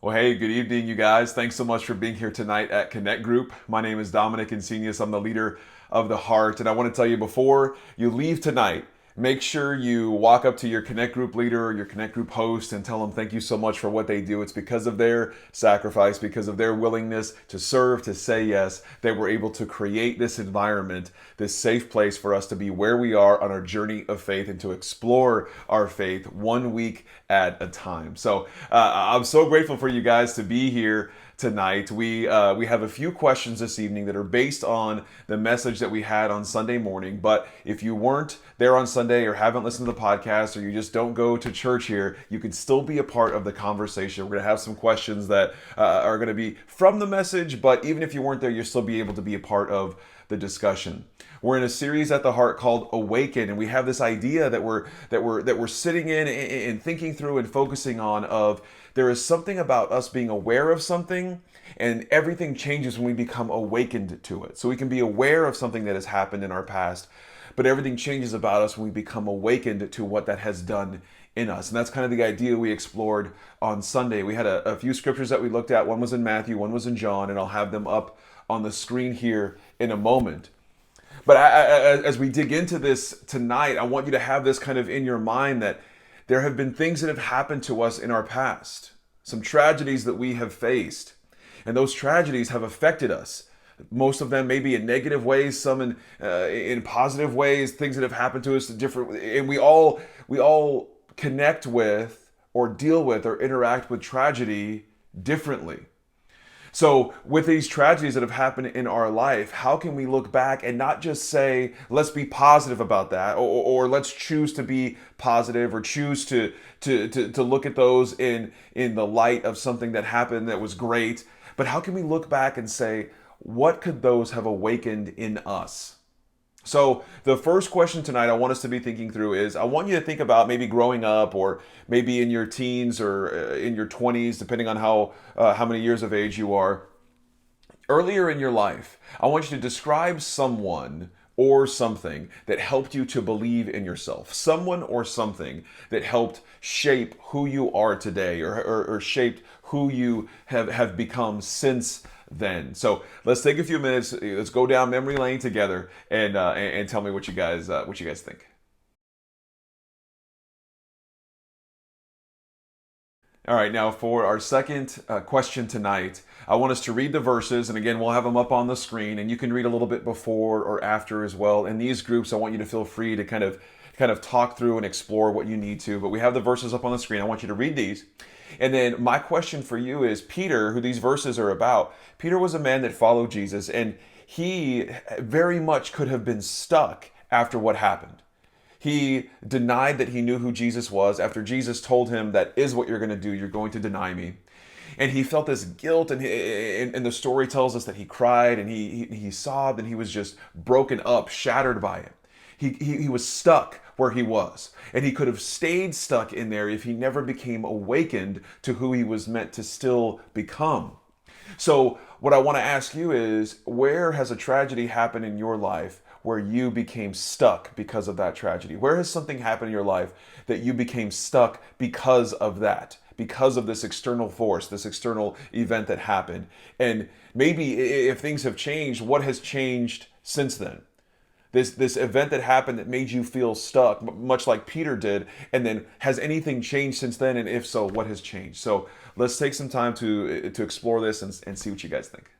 Well, hey, good evening, you guys. Thanks so much for being here tonight at Connect Group. My name is Dominic Insenius. I'm the leader of the Heart. And I want to tell you before you leave tonight, make sure you walk up to your Connect Group leader or your Connect Group host and tell them thank you so much for what they do. It's because of their sacrifice, because of their willingness to serve, to say yes, that we're able to create this environment, this safe place for us to be where we are on our journey of faith and to explore our faith 1 week at a time. So I'm so grateful for you guys to be here tonight. We have a few questions this evening that are based on the message that we had on Sunday morning. But if you weren't there on Sunday or haven't listened to the podcast or you just don't go to church here, you can still be a part of the conversation. We're going to have some questions that are going to be from the message, but even if you weren't there, you'll still be able to be a part of the discussion. We're in a series at the Heart called Awaken, and we have this idea that we're sitting in and thinking through and focusing on of there is something about us being aware of something, and everything changes when we become awakened to it. So we can be aware of something that has happened in our past, but everything changes about us when we become awakened to what that has done in us. And that's kind of the idea we explored on Sunday. We had a few scriptures that we looked at. One was in Matthew, one was in John, and I'll have them up on the screen here in a moment. But as we dig into this tonight, I want you to have this kind of in your mind that there have been things that have happened to us in our past, some tragedies that we have faced, and those tragedies have affected us. Most of them maybe in negative ways, some in positive ways, things that have happened to us different, and we all connect with or deal with or interact with tragedy differently. So, with these tragedies that have happened in our life, how can we look back and not just say, let's be positive about that, or let's choose to be positive, or choose to look at those in the light of something that happened that was great, but how can we look back and say, what could those have awakened in us? So, the first question tonight I want us to be thinking through is I want you to think about maybe growing up or maybe in your teens or in your 20s, depending on how many years of age you are. Earlier in your life, I want you to describe someone or something that helped you to believe in yourself. Someone or something that helped shape who you are today or shaped who you have become since then. So let's take a few minutes. Let's go down memory lane together and tell me what you guys think. All right, now for our second question tonight, I want us to read the verses, and again, we'll have them up on the screen, and you can read a little bit before or after as well. In these groups, I want you to feel free to kind of talk through and explore what you need to. But we have the verses up on the screen. I want you to read these. And then my question for you is Peter, who these verses are about. Peter was a man that followed Jesus, and he very much could have been stuck after what happened. He denied that he knew who Jesus was after Jesus told him that is what you're going to do. You're going to deny me. And he felt this guilt, and the story tells us that he cried and he sobbed and he was just broken up, shattered by it. He was stuck where he was, and he could have stayed stuck in there if he never became awakened to who he was meant to still become. So, what I want to ask you is where has a tragedy happened in your life where you became stuck because of that tragedy? Where has something happened in your life that you became stuck because of that? Because of this external force, this external event that happened? And maybe if things have changed, what has changed since then? This event that happened that made you feel stuck, much like Peter did, and then has anything changed since then? And if so, what has changed? So let's take some time to explore this and see what you guys think.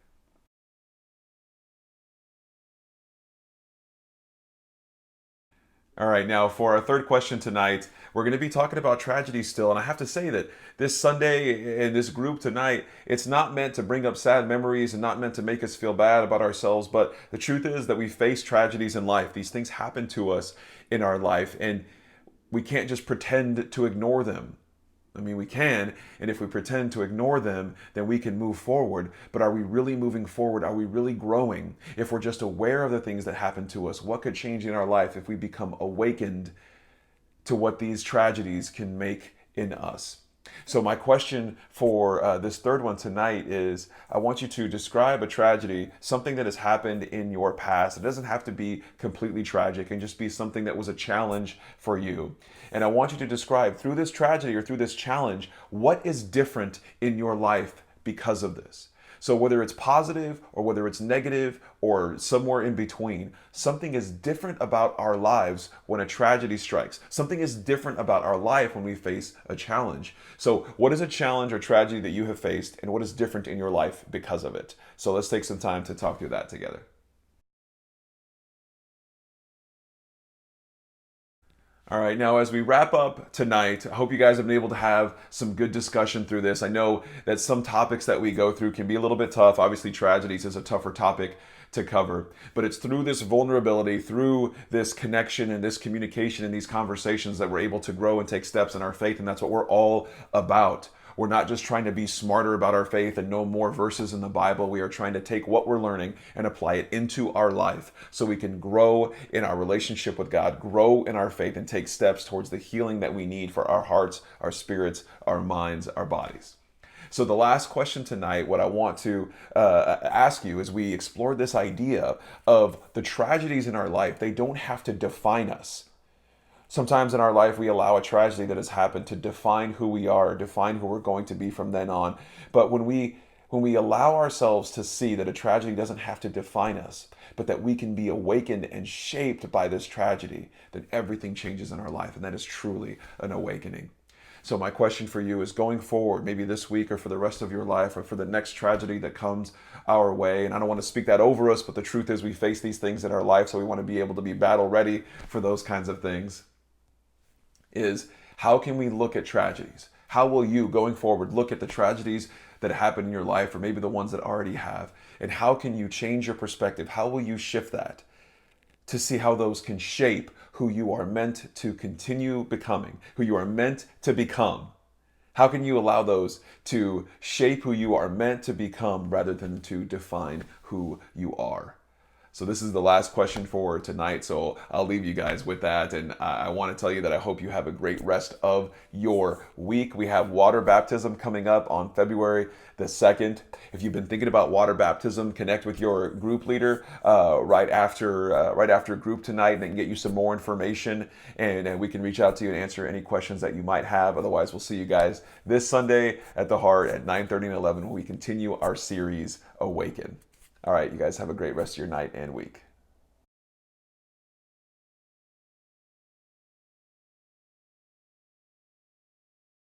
All right, now for our third question tonight, we're going to be talking about tragedy still. And I have to say that this Sunday in this group tonight, it's not meant to bring up sad memories and not meant to make us feel bad about ourselves. But the truth is that we face tragedies in life. These things happen to us in our life, and we can't just pretend to ignore them. I mean, we can, and if we pretend to ignore them, then we can move forward. But are we really moving forward? Are we really growing? If we're just aware of the things that happen to us, what could change in our life if we become awakened to what these tragedies can make in us? So, my question for this third one tonight is I want you to describe a tragedy, something that has happened in your past. It doesn't have to be completely tragic, and just be something that was a challenge for you. And I want you to describe through this tragedy or through this challenge, what is different in your life because of this. So, whether it's positive or whether it's negative or somewhere in between, something is different about our lives when a tragedy strikes. Something is different about our life when we face a challenge. So, what is a challenge or tragedy that you have faced, and what is different in your life because of it? So, let's take some time to talk through that together. All right, now as we wrap up tonight, I hope you guys have been able to have some good discussion through this. I know that some topics that we go through can be a little bit tough. Obviously, tragedies is a tougher topic to cover, but it's through this vulnerability, through this connection and this communication and these conversations that we're able to grow and take steps in our faith, and that's what we're all about. We're not just trying to be smarter about our faith and know more verses in the Bible. We are trying to take what we're learning and apply it into our life so we can grow in our relationship with God, grow in our faith, and take steps towards the healing that we need for our hearts, our spirits, our minds, our bodies. So, the last question tonight, what I want to ask you as we explore this idea of the tragedies in our life, they don't have to define us. Sometimes in our life, we allow a tragedy that has happened to define who we are, define who we're going to be from then on. But when we allow ourselves to see that a tragedy doesn't have to define us, but that we can be awakened and shaped by this tragedy, then everything changes in our life. And that is truly an awakening. So, my question for you is going forward, maybe this week or for the rest of your life or for the next tragedy that comes our way. And I don't want to speak that over us, but the truth is we face these things in our life. So, we want to be able to be battle ready for those kinds of things. Is how can we look at tragedies? How will you, going forward, look at the tragedies that happen in your life, or maybe the ones that already have? And how can you change your perspective? How will you shift that to see how those can shape who you are meant to continue becoming, who you are meant to become? How can you allow those to shape who you are meant to become rather than to define who you are? So this is the last question for tonight. So I'll leave you guys with that. And I want to tell you that I hope you have a great rest of your week. We have water baptism coming up on February the 2nd. If you've been thinking about water baptism, connect with your group leader right after group tonight, and they can get you some more information, and we can reach out to you and answer any questions that you might have. Otherwise, we'll see you guys this Sunday at the Heart at 9:30 and 11 when we continue our series, Awaken. All right, you guys have a great rest of your night and week.